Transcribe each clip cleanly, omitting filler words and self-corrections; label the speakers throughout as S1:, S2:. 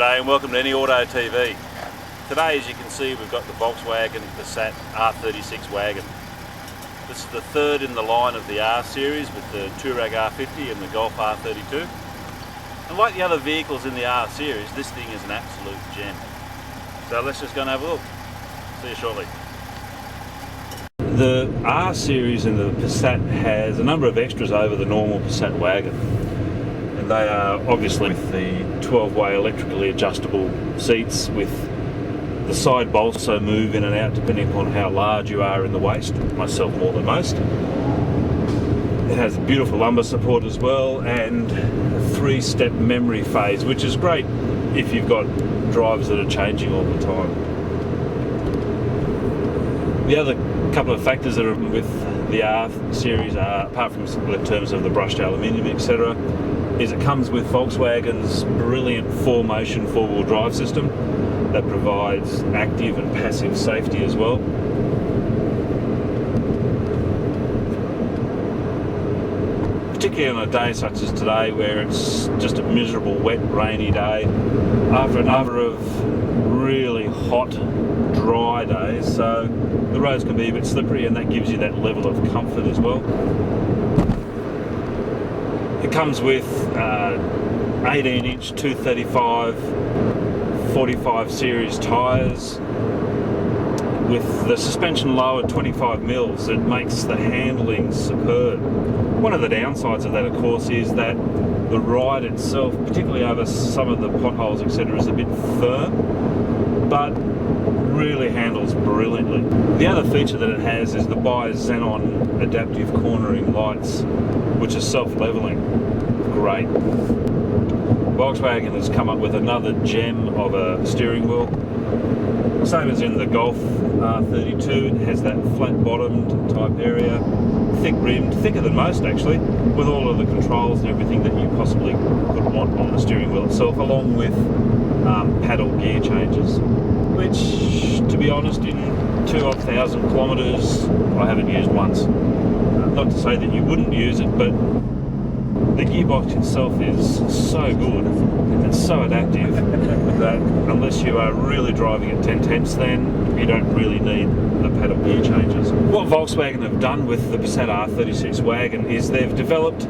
S1: G'day and welcome to Any Auto TV. Today, as you can see, we've got the Volkswagen Passat R36 wagon. This is the third in the line of the R series with the Touareg R50 and the Golf R32. And like the other vehicles in the R series, this thing is an absolute gem. So let's just go and have a look. See you shortly. The R series in the Passat has a number of extras over the normal Passat wagon. And they are obviously with the 12-way electrically adjustable seats with the side bolts, so move in and out depending upon how large you are in the waist, myself more than most. It has beautiful lumbar support as well and a 3-step memory phase, which is great if you've got drivers that are changing all the time. The other couple of factors that are with the R series are, apart from in terms of the brushed aluminium, etc., is it comes with Volkswagen's brilliant 4Motion 4-wheel drive system that provides active and passive safety as well. Particularly on a day such as today where it's just a miserable, wet, rainy day, after a number of really hot, dry days, so the roads can be a bit slippery and that gives you that level of comfort as well. It comes with 18-inch 235 45 series tyres with the suspension lowered 25 mils. It makes the handling superb. One of the downsides of that, of course, is that the ride itself, particularly over some of the potholes, etc., is a bit firm, but really handles brilliantly. The other feature that it has is the bi-xenon adaptive cornering lights, which are self-leveling. Great. Volkswagen has come up with another gem of a steering wheel. Same as in the Golf R32, it has that flat-bottomed type area, thick-rimmed, thicker than most actually, with all of the controls and everything that you possibly could want on the steering wheel itself, along with paddle gear changes, which, to be honest, in 2,000 kilometres, I haven't used once. Not to say that you wouldn't use it, but the gearbox itself is so good and so adaptive that unless you are really driving at 10 tenths, then you don't really need the paddle gear changes. What Volkswagen have done with the Passat R36 wagon is they've developed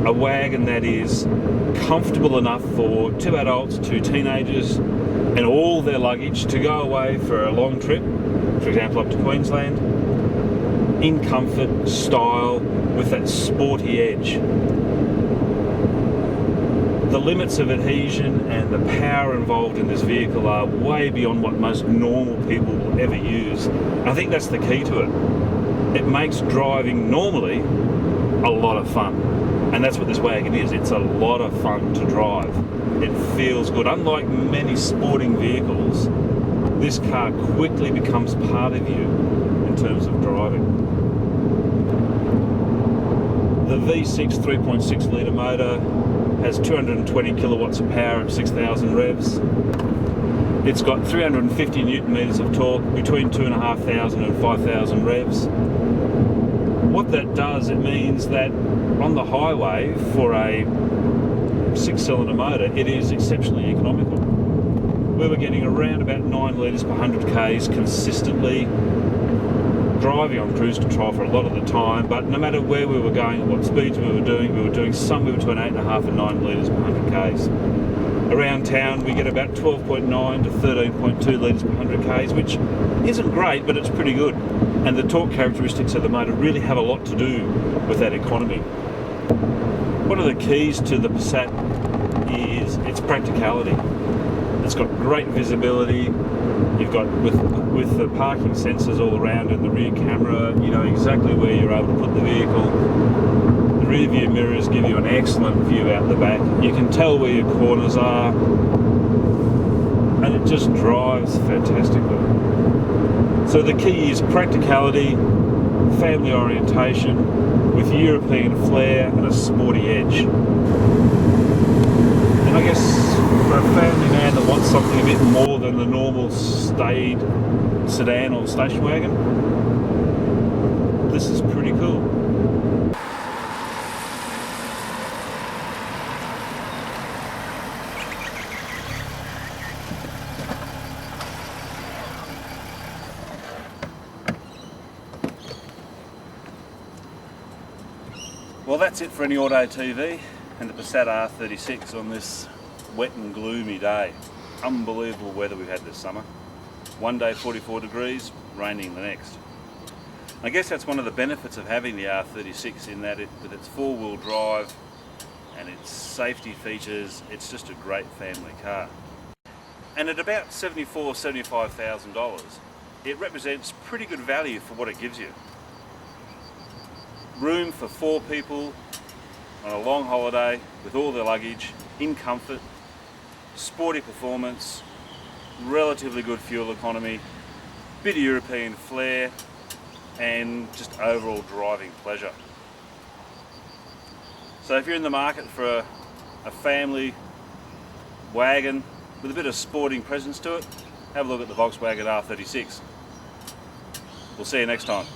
S1: a wagon that is comfortable enough for 2 adults, 2 teenagers and all their luggage to go away for a long trip, for example up to Queensland, in comfort, style, with that sporty edge. The limits of adhesion and the power involved in this vehicle are way beyond what most normal people will ever use. I think that's the key to it. It makes driving normally a lot of fun. And that's what this wagon is. It's a lot of fun to drive. It feels good. Unlike many sporting vehicles, this car quickly becomes part of you in terms of driving. The V6 3.6 litre motor has 220 kilowatts of power at 6,000 revs. It's got 350 newton meters of torque between 2,500 and 5,000 revs. What that does, it means that on the highway for a 6-cylinder motor, it is exceptionally economical. We were getting around about 9 litres per 100 k's consistently, driving on cruise control for a lot of the time, but no matter where we were going and what speeds we were doing somewhere between 8.5 and 9 litres per 100 k's. Around town we get about 12.9 to 13.2 litres per 100 k's, which isn't great, but it's pretty good. And the torque characteristics of the motor really have a lot to do with that economy. One of the keys to the Passat is its practicality. It's got great visibility. You've got, with the parking sensors all around and the rear camera, you know exactly where you're able to put the vehicle. The rear view mirrors give you an excellent view out the back. You can tell where your corners are, and it just drives fantastically. So the key is practicality, family orientation, with European flair and a sporty edge. And I guess for a family man that wants something a bit more than the normal staid sedan or station wagon, this is pretty cool. Well, that's it for Any Auto TV and the Passat R36 on this wet and gloomy day. Unbelievable weather we've had this summer. One day 44 degrees, raining the next. I guess that's one of the benefits of having the R36 in that with its four-wheel drive and its safety features, it's just a great family car. And at about $75,000, it represents pretty good value for what it gives you. Room for 4 people on a long holiday with all their luggage, in comfort, sporty performance, relatively good fuel economy, bit of European flair, and just overall driving pleasure. So if you're in the market for a family wagon with a bit of sporting presence to it, have a look at the Volkswagen R36. We'll see you next time.